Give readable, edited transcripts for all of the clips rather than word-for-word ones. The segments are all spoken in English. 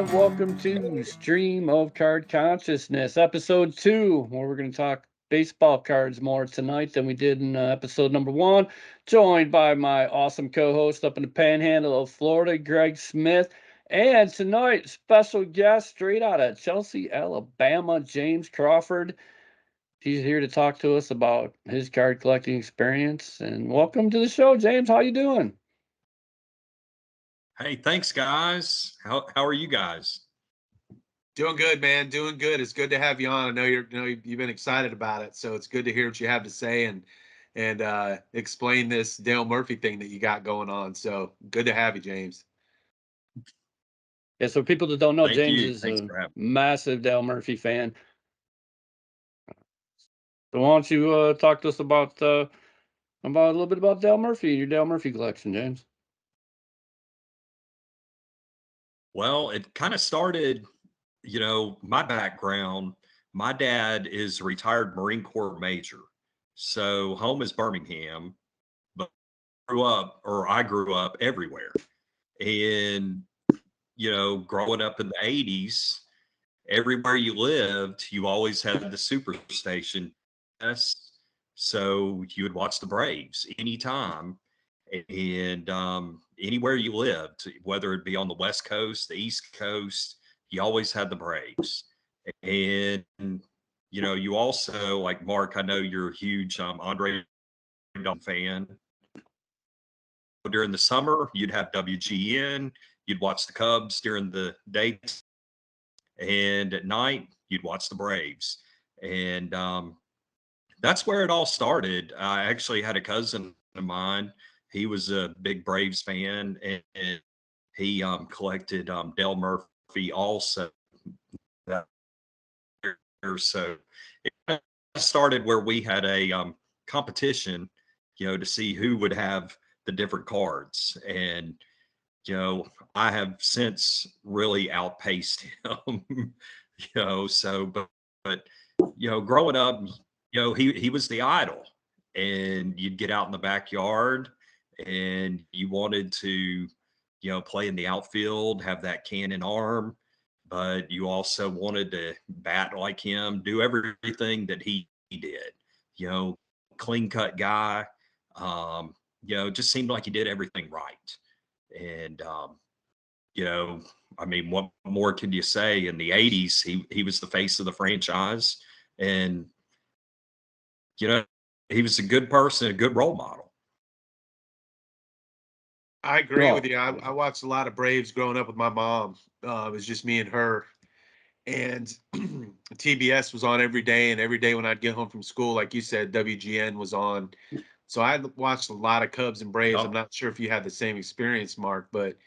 and welcome to Stream of Card Consciousness, episode 2, where we're going to talk baseball cards more tonight than we did in episode number 1. Joined by my awesome co-host up in the panhandle of Florida, Greg Smith. And tonight, special guest straight out of Chelsea, Alabama, James Crawford. He's here to talk to us about his card collecting experience. And welcome to the show, James. How you doing? Hey, thanks, guys. How are you guys? Doing good, man. Doing good. It's good to have you on. I know you've been excited about it, so it's good to hear what you have to say and explain this Dale Murphy thing that you got going on. So good to have you, James. Yeah, so people that don't know, Thank James you. is Thanks a for having me. massive Dale Murphy fan. So why don't you talk to us about a little bit about Dale Murphy and your Dale Murphy collection, James? Well, it kind of started, my background. My dad is a retired Marine Corps major. So home is Birmingham, but I grew up everywhere. And, growing up in the 80s, everywhere you lived, you always had the superstation. Yes. So you would watch the Braves anytime and anywhere you lived, whether it be on the West Coast, the East Coast, you always had the Braves. And, you also, like Mark, I know you're a huge Andre Dom fan. During the summer, you'd have WGN, you'd watch the Cubs during the day, and at night, you'd watch the Braves. And that's where it all started. I actually had a cousin of mine. He was a big Braves fan, and he collected Dale Murphy also. That year. So it started where we had a competition, to see who would have the different cards. And I have since really outpaced him. So but growing up, he was the idol, and you'd get out in the backyard and you wanted to, play in the outfield, have that cannon arm, but you also wanted to bat like him, do everything that he did, you know, clean cut guy. Just seemed like he did everything right. And you know, I mean, what more can you say? In the 80s, he was the face of the franchise, and you know, he was a good person, a good role model. I agree with Well, you. I watched a lot of Braves growing up with my mom. It was just me and her, and TBS was on every day. And every day when I'd get home from school, like you said, WGN was on. So I watched a lot of Cubs and Braves. I'm Yep. not sure if you had the same experience, Mark, but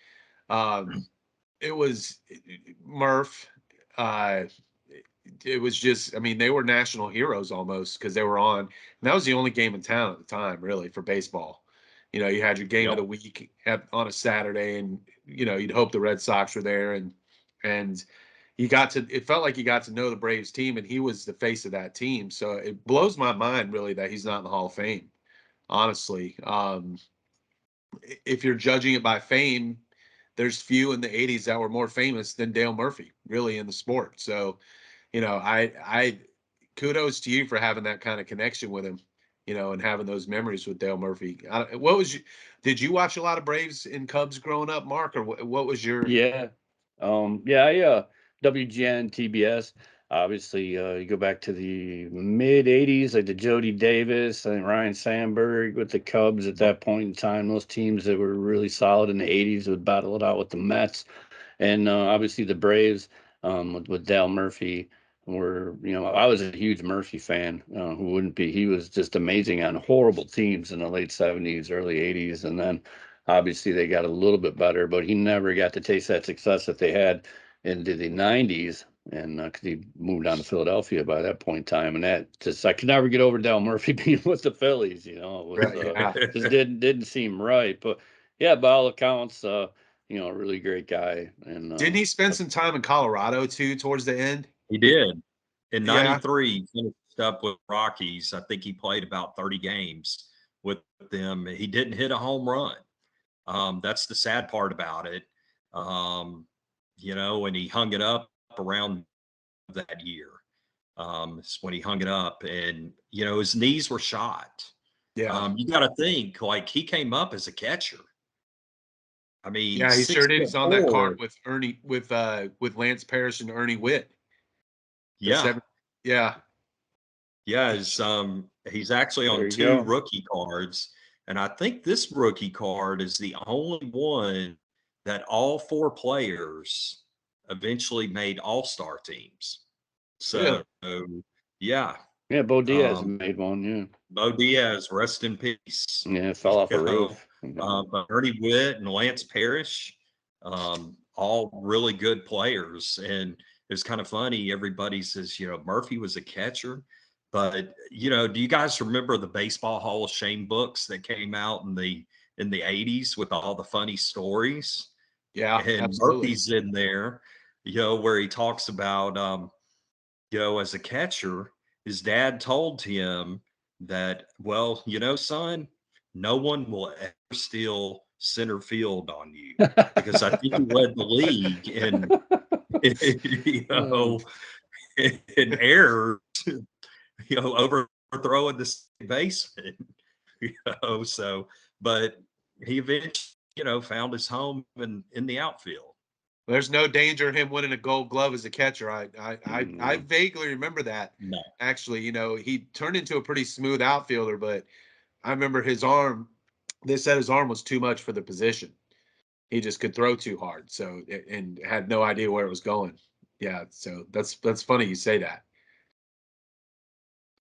um, it was Murph. Uh, it was just, I mean, they were national heroes almost because they were on. And that was the only game in town at the time, really, for baseball. You had your game of the Yep. week on a Saturday, and you'd hope the Red Sox were there, and you got to. It felt like you got to know the Braves team, and he was the face of that team. So it blows my mind, really, that he's not in the Hall of Fame. Honestly, if you're judging it by fame, there's few in the '80s that were more famous than Dale Murphy, really, in the sport. So I kudos to you for having that kind of connection with him, and having those memories with Dale Murphy. Did you watch a lot of Braves and Cubs growing up, Mark, or what was your? yeah. Yeah, WGN, TBS. Obviously, you go back to the mid 80s, like the Jody Davis and Ryan Sandberg with the Cubs at that point in time. Those teams that were really solid in the 80s would battle it out with the Mets. And obviously the Braves with Dale Murphy were, I was a huge Murphy fan. Who wouldn't be? He was just amazing on horrible teams in the late 70s, early 80s. And then obviously they got a little bit better, but he never got to taste that success that they had into the 90s. And because he moved on to Philadelphia by that point in time, and that just I could never get over Dale Murphy being with the Phillies. It was Right, yeah. just didn't seem right. But yeah, by all accounts, a really great guy. And Didn't he spend some time in Colorado too towards the end? He did. In Yeah. '93, he finished up with Rockies. I think he played about 30 games with them. He didn't hit a home run. That's the sad part about it. Um, and he hung it up around that year. It's when he hung it up, and his knees were shot. Yeah. You got to think, like, he came up as a catcher. I mean, Yeah, he six sure did. foot He's on that card four. with Lance Parrish and Ernie Witt. The Yeah, seven. Yeah. yeah. He's actually There on you two go. rookie cards, and I think this rookie card is the only one that all four players eventually made all-star teams. Really. So, yeah, Yeah, Bo Diaz um, made one. Yeah, Bo Diaz, rest in peace. yeah, it fell off a You know, roof. but Ernie Witt and Lance Parrish, all really good players. And it's kind of funny. Everybody says, Murphy was a catcher. But do you guys remember the Baseball Hall of Shame books that came out in the 80s with all the funny stories? Yeah, And absolutely. Murphy's in there, where he talks about as a catcher, his dad told him that, well, son, no one will ever steal center field on you, because I think he led the league you Um, know, in errors, overthrowing the baseman, so, but he eventually, found his home in the outfield. There's no danger of him winning a Gold Glove as a catcher. I mm, vaguely remember that. No. Actually, he turned into a pretty smooth outfielder, but I remember his arm. They said his arm was too much for the position. He just could throw too hard, so and had no idea where it was going. Yeah, so that's funny you say that.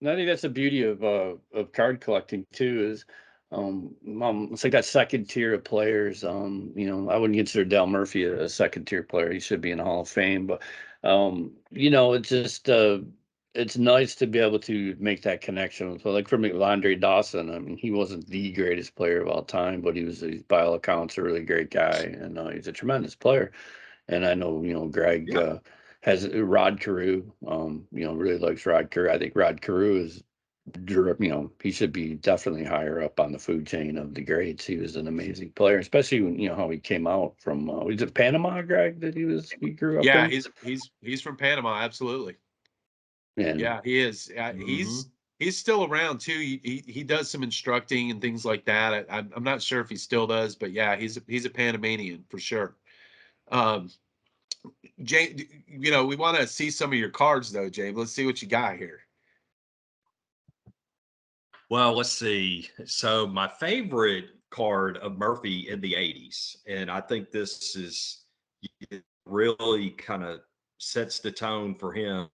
and I think that's the beauty of card collecting too. Is it's like that second tier of players. I wouldn't consider Dale Murphy a second tier player. He should be in the Hall of Fame, but it's just it's nice to be able to make that connection. So, like for me, Andre Dawson. I mean, he wasn't the greatest player of all time, but he's by all accounts a really great guy, and he's a tremendous player. And I know, Greg Yeah. has Rod Carew, really likes Rod Carew. I think Rod Carew is, he should be definitely higher up on the food chain of the greats. He was an amazing player, especially when, how he came out from, was it Panama, Greg, that he grew up Yeah, in? he's from Panama, absolutely. And Yeah, he is. Mhm. He's still around too. He does some instructing and things like that. I'm not sure if he still does, but yeah, he's a Panamanian for sure. Um, Jay, we want to see some of your cards though, Jay. Let's see what you got here. Well, let's see. So my favorite card of Murphy in the 80s, and I think this is really kind of sets the tone for him,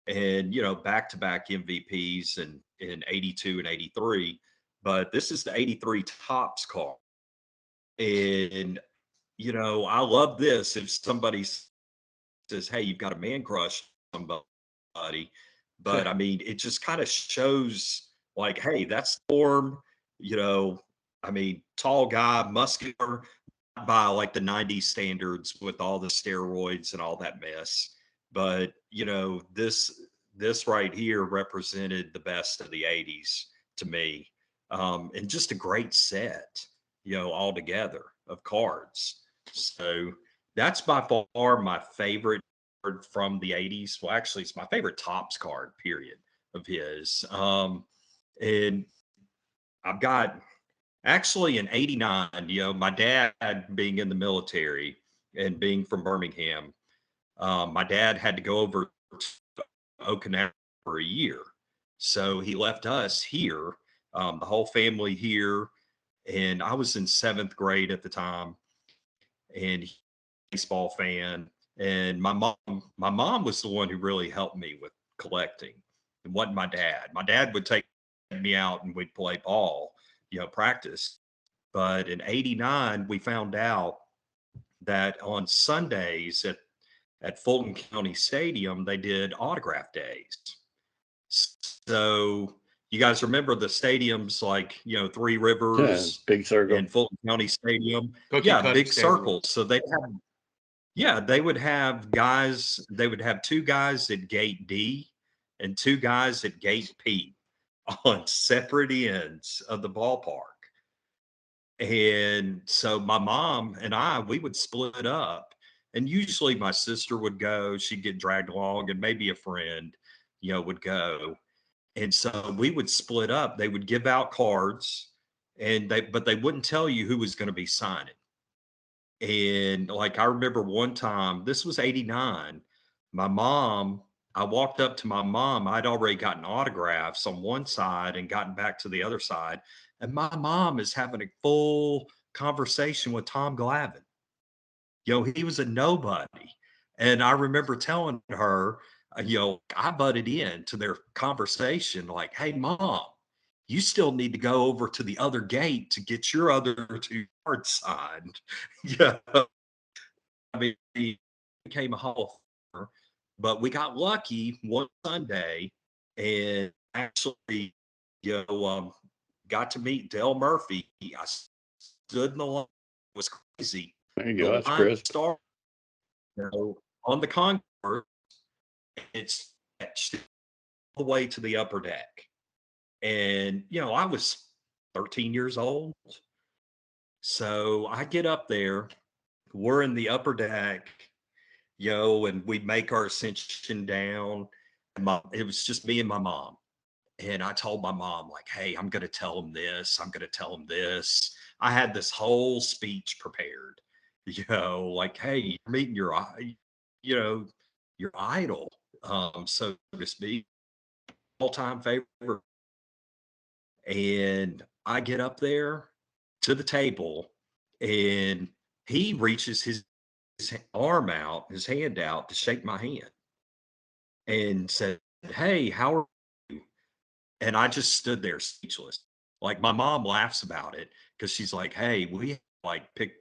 and back-to-back MVPs in 82 and 83. But this is the 83 Tops card. And I love this. If somebody says, hey, you've got a man crush on somebody, but I mean, it just kind of shows, like, hey, that's form, you know, I mean, tall guy, muscular, not by like the 90s standards with all the steroids and all that mess. But this right here represented the best of the 80s to me. And just a great set, altogether of cards. So that's by far my favorite card from the 80s. Well, actually, it's my favorite Tops card, period, of his. And I've got actually in 89, my dad being in the military and being from Birmingham, my dad had to go over to Okinawa for a year. So he left us here, the whole family here. And I was in seventh grade at the time, and baseball fan. And my mom was the one who really helped me with collecting. It wasn't my dad. My dad would take me out and we'd play ball, practice. But in 89, we found out that on Sundays at Fulton County Stadium, they did autograph days. So you guys remember the stadiums like, Three yeah, Rivers big circle. and Fulton County Stadium? Cookie Yeah, cutting big stadium. circles. So they would have guys, they would have two guys at gate D and two guys at gate P on separate ends of the ballpark. And so my mom and I, we would split up And usually my sister would go, she'd get dragged along, and maybe a friend, would go. And so we would split up. They would give out cards, but they wouldn't tell you who was going to be signing. And like I remember one time, this was 89. My mom, I walked up to my mom. I'd already gotten autographs on one side and gotten back to the other side. And my mom is having a full conversation with Tom Glavine. He was a nobody. And I remember telling her, I butted in to their conversation like, hey, mom, you still need to go over to the other gate to get your other two cards signed. Yeah. I mean, he became a Hall of Famer, but we got lucky one Sunday and actually, got to meet Dale Murphy. I stood in the line. It was crazy. There you The go. That's line crisp. started, on the concourse. It's stretched all the way to the upper deck. And, I was 13 years old. So I get up there, we're in the upper deck, and we make our ascension down. It was just me and my mom. And I told my mom, like, hey, I'm going to tell him this. I'm going to tell him this. I had this whole speech prepared, like, hey, you're meeting your idol, so to speak, all-time favorite. And I get up there to the table and he reaches his arm out, his hand out to shake my hand and said, hey, how are you? And I just stood there speechless. Like my mom laughs about it because she's like, hey, we like pick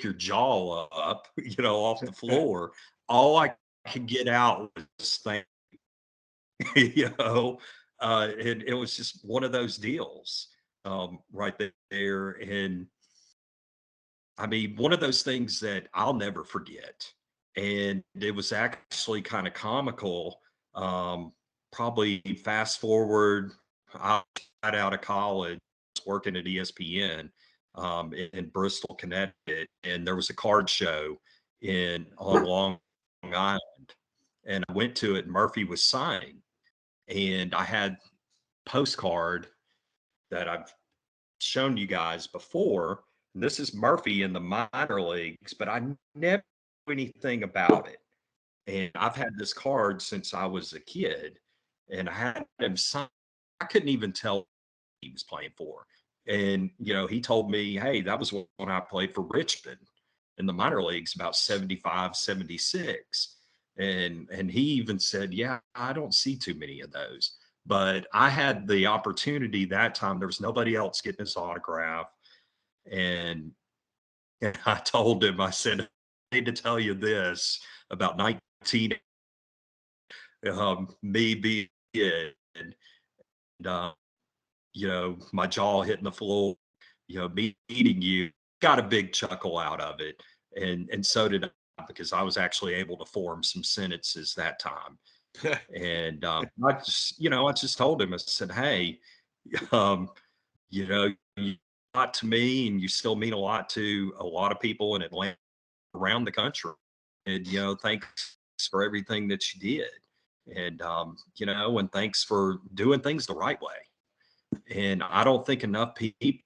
your jaw up, off the floor. All I could get out was thank you know, and it was just one of those deals, right there. And I mean, one of those things that I'll never forget. And it was actually kind of comical. Probably fast forward, I got out of college, working at ESPN, in Bristol, Connecticut, and there was a card show on Long Island, and I went to it. And Murphy was signing, and I had postcard that I've shown you guys before. And this is Murphy in the minor leagues, but I never knew anything about it. And I've had this card since I was a kid, and I had him sign. I couldn't even tell he was playing for. And he told me, hey, that was when I played for Richmond in the minor leagues, about 75, 76. And he even said, yeah, I don't see too many of those. But I had the opportunity that time. There was nobody else getting his autograph. And I told him, I said, I need to tell you this about 19, me being a kid, and my jaw hitting the floor, me meeting you, got a big chuckle out of it. And so did I, because I was actually able to form some sentences that time. And I just told him, I said, hey, you mean a lot to me, and you still mean a lot to a lot of people in Atlanta, around the country. And, thanks for everything that you did. And, and thanks for doing things the right way. And I don't think enough people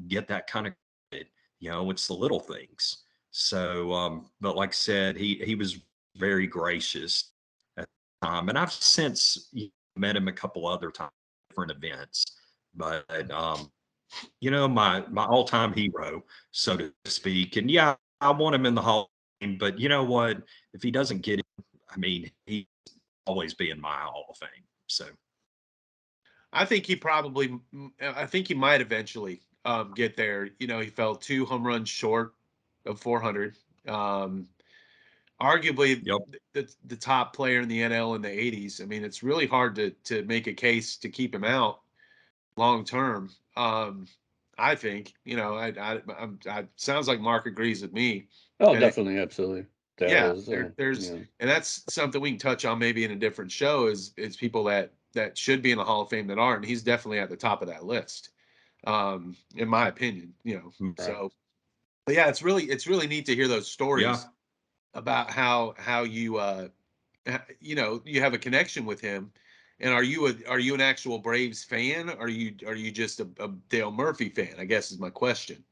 get that kind of credit. It's the little things. So, but like I said, he was very gracious at the time. And I've since met him a couple other times, different events. But, my all-time hero, so to speak. And yeah, I want him in the Hall of Fame, but you know what? If he doesn't get it, I mean, he always be in my Hall of Fame. So I think I think he might eventually get there. He fell 2 home runs short of 400. Arguably yep. the top player in the NL in the 80s. I mean, it's really hard to make a case to keep him out long term. I think, sounds like Mark agrees with me. Oh, And definitely, absolutely. yeah, Is, there's, yeah. and that's something we can touch on maybe in a different show is people that should be in the Hall of Fame that aren't. And he's definitely at the top of that list, in my opinion. Right. So, but yeah, it's really neat to hear those Yeah. stories about how you you have a connection with him. And are you an actual Braves fan? Or are you just a Dale Murphy fan? I guess is my question.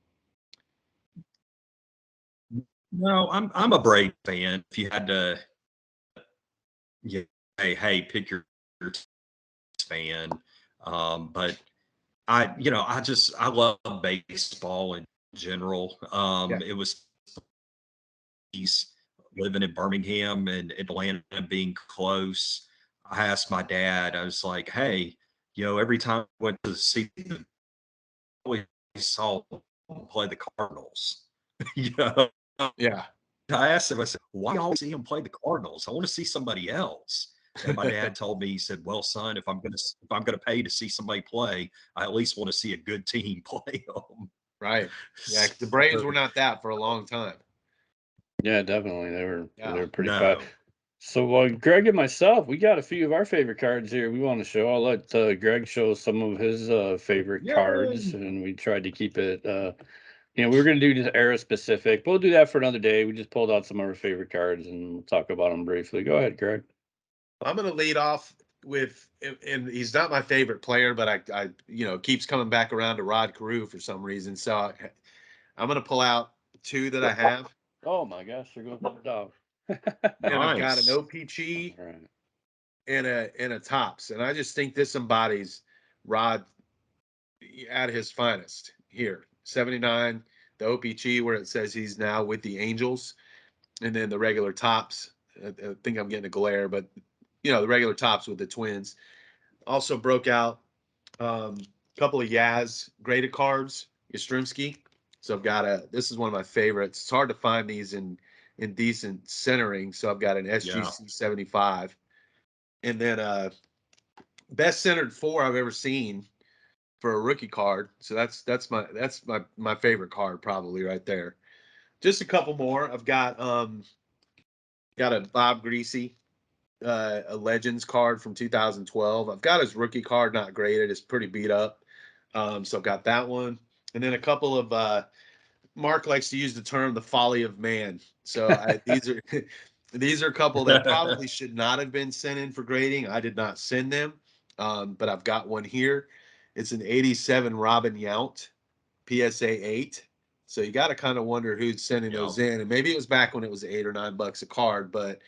No, I'm a Brave fan. If you had to, yeah, hey, pick your fan. But I love baseball in general. Yeah. It was he's living in Birmingham and Atlanta being close. I asked my dad, I was like, hey, every time I went to see them, I always saw them play the Cardinals. you know, Yeah. I asked him, I said, why do you always see him play the Cardinals? I want to see somebody else. And my dad told me, he said, well, son, if I'm gonna pay to see somebody play, I at least want to see a good team play them. Right. Yeah, 'cause the Braves were not that for a long time. Yeah, definitely. They were pretty fast. No. So Greg and myself, we got a few of our favorite cards here we want to show. I'll let Greg show some of his favorite cards, Yay. and we tried to keep it. We were going to do this era specific, but we'll do that for another day. We just pulled out some of our favorite cards, and we'll talk about them briefly. Go ahead, Greg. I'm going to lead off with, and he's not my favorite player, but I keeps coming back around to Rod Carew for some reason. So I'm going to pull out two that I have, Oh my gosh, there goes my dog. and I've got an Nice. OPG All right. and a Tops, and I just think this embodies Rod at his finest here. 79, the OPG where it says he's now with the Angels, and then the regular Tops. I think I'm getting a glare, but the regular Tops with the Twins. Also broke out a couple of Yaz graded cards, Yastrzemski. So I've got this is one of my favorites. It's hard to find these in decent centering. So I've got an Yeah. SGC 75. And then best centered 4 I've ever seen for a rookie card. So that's my favorite card probably right there. Just a couple more. I've got a Bob Greasy, a Legends card from 2012. I've got his rookie card, not graded. It's pretty beat up. So I've got that one. And then a couple of Mark likes to use the term the folly of man. So these are a couple that probably should not have been sent in for grading. I did not send them. But I've got one here. It's an 87 Robin Yount PSA 8. So you got to kind of wonder who's sending those in. And maybe it was back when it was $8 or $9 a card, but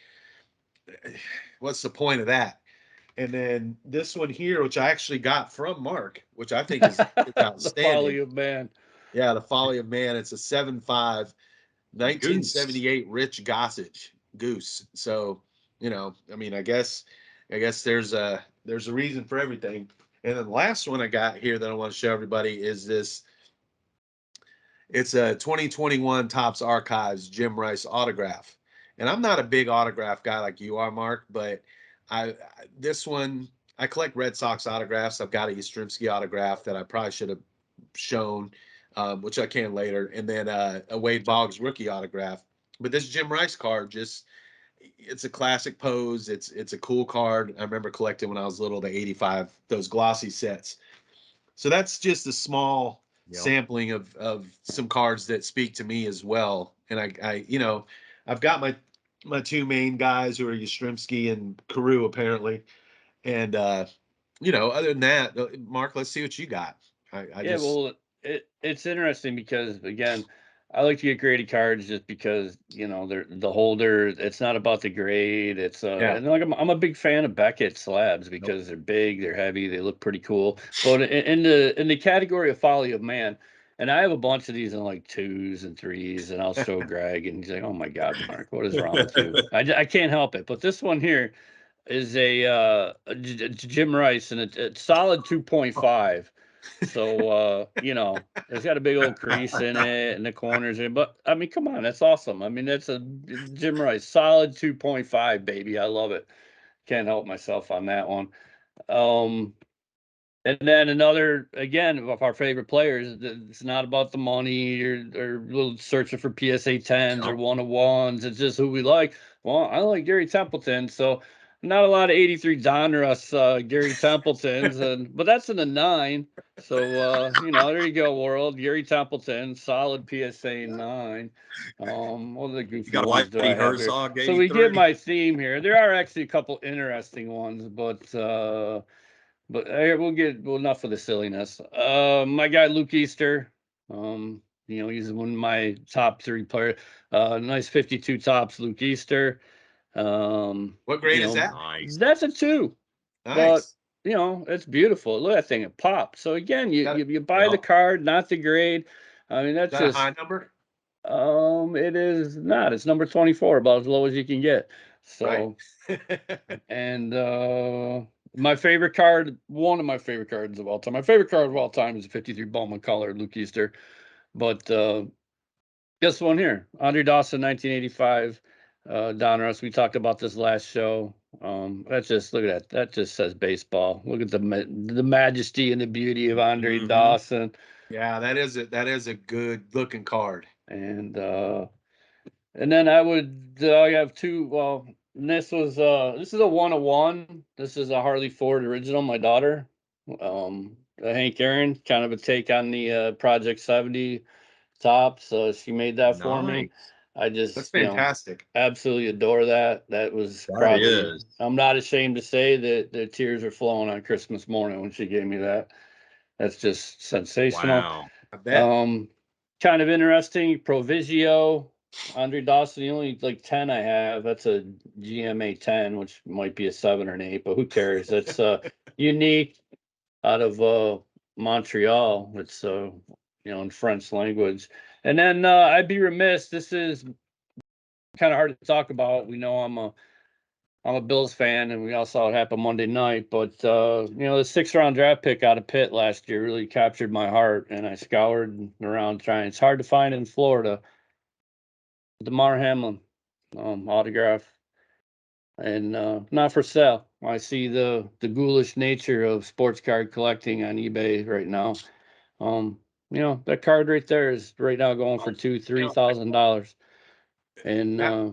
what's the point of that? And then this one here, which I actually got from Mark, which I think is The outstanding. folly of man. Yeah, the folly of man. It's a 7.5, 1978 Rich Gossage Goose. So, I guess there's a reason for everything. And then the last one I got here that I want to show everybody is this. It's a 2021 Topps Archives Jim Rice autograph. And I'm not a big autograph guy like you are, Mark, but this one, I collect Red Sox autographs. I've got a Yastrzemski autograph that I probably should have shown, which I can later, and then a Wade Boggs rookie autograph. But this Jim Rice card, it's a classic pose. It's a cool card. I remember collecting when I was little, the 85, those glossy sets. So that's just a small sampling of some cards that speak to me as well. And I've got my two main guys who are Yastrzemski and Carew apparently. And other than that, Mark, let's see what you got. Well, it's interesting because again, I like to get graded cards just because they're the holder. It's not about the grade. It's and like I'm a big fan of Beckett slabs because they're big, they're heavy, they look pretty cool. But in the category of folly of man, and I have a bunch of these in like 2s and 3s, and I'll show Greg, and he's like, "Oh my God, Mark, what is wrong with you?" I can't help it. But this one here is a Jim Rice, and it's solid 2.5. So it's got a big old crease in it and the corners in it. But I mean, come on, that's awesome. I mean, that's a Jim Rice solid 2.5, baby. I love it. Can't help myself on that one. And then another again of our favorite players. It's not about the money or little searching for PSA 10s or 101s. It's just who we like. Well, I like Gary Templeton, so not a lot of 83 Donruss, Gary Templetons, but that's in the 9. So, there you go, world. Gary Templeton, solid PSA 9. What are the You goofy got a ones do I Whitey have here? Herzog So we get 83. my theme here. There are actually a couple interesting ones, but we'll enough of the silliness. My guy Luke Easter, he's one of my top 3 players. Nice 52 tops, Luke Easter. What grade is that? Nice. That's a 2, but Nice. it's beautiful. Look at that thing, it popped. So again, That- you buy the Yep. card, not the grade. I mean, Is that's that a just high number? it is not. It's number 24, about as low as you can get. Right. So and my favorite card, one of my favorite cards of all time. My favorite card of all time is the 53 Bowman Color, Luke Easter. But this one here, Andre Dawson, 1985, Donruss. We talked about this last show. That's just, look at that. That just says baseball. Look at the majesty and the beauty of Andre Mhm. Dawson. Yeah, that is a good looking card. And then I have 2. Well, and this is a 101. This is a Harley Ford original, my daughter. Hank Aaron, kind of a take on the Project 70 tops. She made that for me. Nice. I That's just, fantastic. absolutely adore that. That was That probably, is. I'm not ashamed to say that the tears are flowing on Christmas morning when she gave me that. That's just sensational. Wow. I bet. Kind of interesting. Provisio, Andre Dawson, the only like 10 I have. That's a GMA 10, which might be a 7 or an 8, but who cares? It's unique out of Montreal. It's in French language. And then I'd be remiss. This is kind of hard to talk about. We know I'm a Bills fan, and we all saw it happen Monday night. But the 6th-round draft pick out of Pitt last year really captured my heart, and I scoured around trying. It's hard to find in Florida. Damar Hamlin autograph, and not for sale. I see the ghoulish nature of sports card collecting on eBay right now. That card right there is right now going for $2,000-$3,000. And Yeah,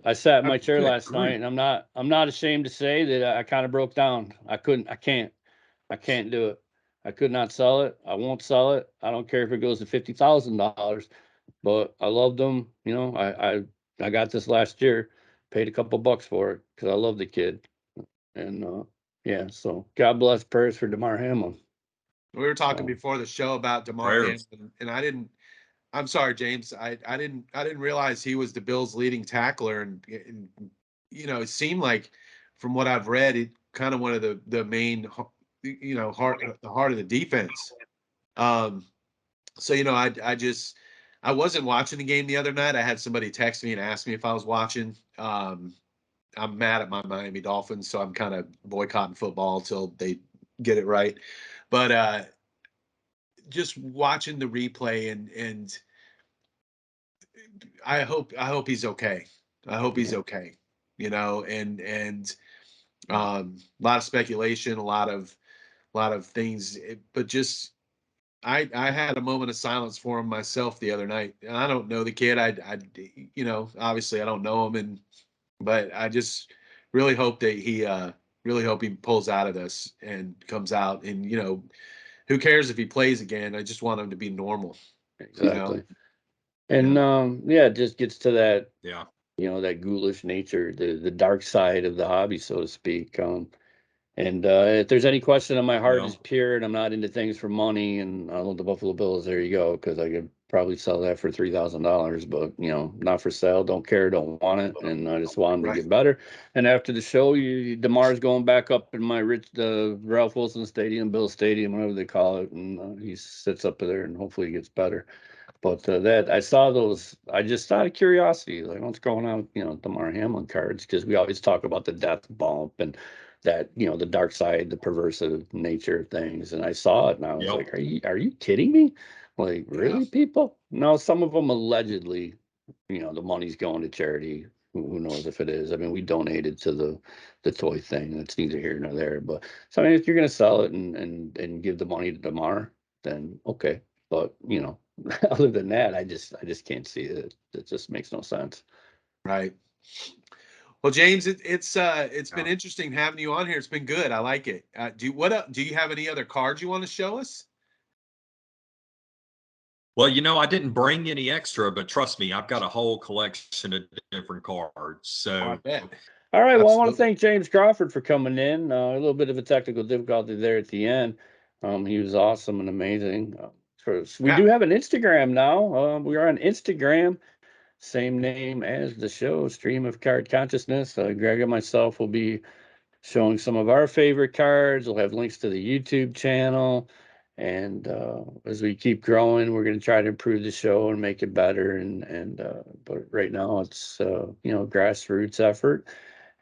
I sat in my I chair last agree. night, and I'm not ashamed to say that I kind of broke down. I can't do it. I could not sell it. I won't sell it. I don't care if it goes to $50,000. But I loved them. I got this last year, paid a couple bucks for it because I love the kid. And yeah, so God bless prayers for Damar Hamlin. We were talking So, before the show about DeMar Prayers. Hamlin, and I'm sorry, James. I didn't realize he was the Bills' leading tackler, and it seemed like, from what I've read, it kind of one of the main, heart of the defense. So I wasn't watching the game the other night. I had somebody text me and ask me if I was watching. I'm mad at my Miami Dolphins, so I'm kind of boycotting football until they get it right. But just watching the replay and I hope he's okay. I hope he's yeah, okay. And a lot of speculation, a lot of things, but just I had a moment of silence for him myself the other night. And I don't know the kid. Obviously I don't know him, but I just really hope that really hope he pulls out of this and comes out. And who cares if he plays again? I just want him to be normal. exactly. And yeah, it just gets to that, Yeah. that ghoulish nature, the dark side of the hobby, so to speak. And if there's any question on my heart Yeah. is pure, and I'm not into things for money, and I love the Buffalo Bills, there you go, because I could probably sell that for $3,000, but not for sale. Don't care, don't want it, and I just want him to Right. get better. And after the show, Damar's going back up in my Ralph Wilson Stadium, Bill Stadium, whatever they call it, and he sits up there, and hopefully he gets better. But that I saw those, I just out of curiosity, like what's going on with, Damar Hamlin cards, because we always talk about the death bump and that, the dark side, the perversive nature of things. And I saw it and I was Yep. like, are you kidding me? Like, really, people? No, some of them allegedly, the money's going to charity. Who knows if it is? I mean, we donated to the toy thing. That's neither here nor there. But so I mean, if you're gonna sell it and give the money to Damar, then okay. But other than that, I just can't see it. It just makes no sense. Right. Well, James, it's been Yeah. interesting having you on here. It's been good. I like it. Do you have any other cards you want to show us? Well, I didn't bring any extra, but trust me, I've got a whole collection of different cards. Oh, I So, bet. All right. Well, I want to Absolutely. thank James Crawford for coming in. A little bit of a technical difficulty there at the end. He was awesome and amazing. We Yeah. do have an Instagram now. We are on Instagram, same name as the show, Stream of Card Consciousness. Greg and myself will be showing some of our favorite cards. We'll have links to the YouTube channel. And as we keep growing, we're going to try to improve the show and make it better. But right now it's grassroots effort,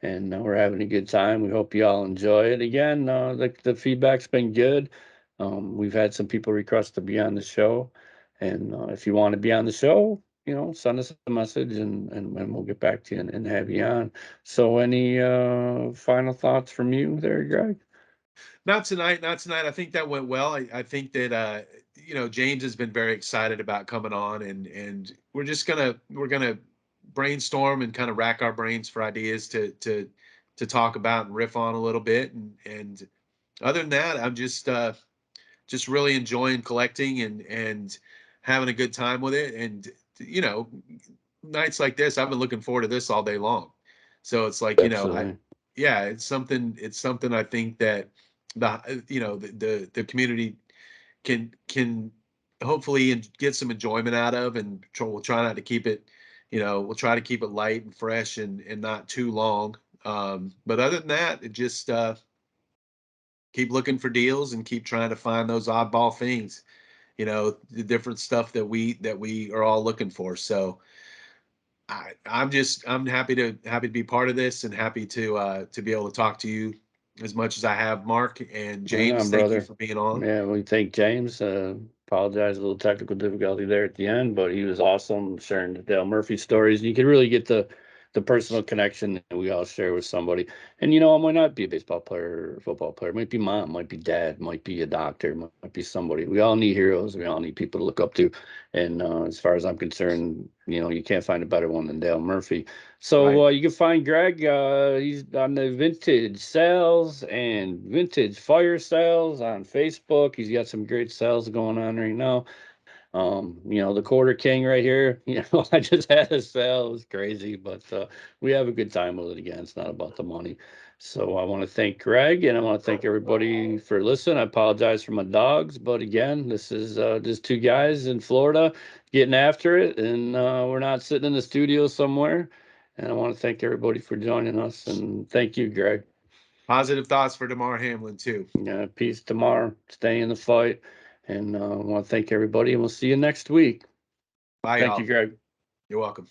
and we're having a good time. We hope you all enjoy it. Again, the feedback's been good. We've had some people request to be on the show, and if you want to be on the show, send us a message, and we'll get back to you and have you on. So, any final thoughts from you there, Greg? Not tonight, not tonight. I think that went well. I think that James has been very excited about coming on, and we're gonna brainstorm and kind of rack our brains for ideas to talk about and riff on a little bit. And other than that, I'm just really enjoying collecting and having a good time with it. And nights like this, I've been looking forward to this all day long. So it's like, Absolutely. yeah, it's something I think that the community can hopefully get some enjoyment out of, and we'll try not to keep it, we'll try to keep it light and fresh and not too long. But other than that, it just keep looking for deals and keep trying to find those oddball things, the different stuff that we are all looking for. So I'm happy to be part of this, and happy to be able to talk to you as much as I have, Mark and Right on, James. Thank you brother. for being on. Yeah, we thank James. Apologize a little technical difficulty there at the end, but he was awesome sharing the Dale Murphy stories. You could really get the personal connection that we all share with somebody. And I might not be a baseball player or a football player. It might be mom, might be dad, might be a doctor, might be somebody. We all need heroes. We all need people to look up to. And as far as I'm concerned, you can't find a better one than Dale Murphy. So Right. you can find Greg. He's on the Vintage Sales and Vintage Fire Sales on Facebook. He's got some great sales going on right now. The Quarter King right here. I just had a sale. It was crazy, but we have a good time with it. Again, it's not about the money. So I want to thank Greg, and I want to thank everybody for listening. I apologize for my dogs, but again, this is just two guys in Florida getting after it, and we're not sitting in the studio somewhere. And I want to thank everybody for joining us, and thank you, Greg. Positive thoughts for Damar Hamlin too. Peace tomorrow. Stay in the fight. And I want to thank everybody, and we'll see you next week. Bye, Thank you, y'all. Greg. You're welcome.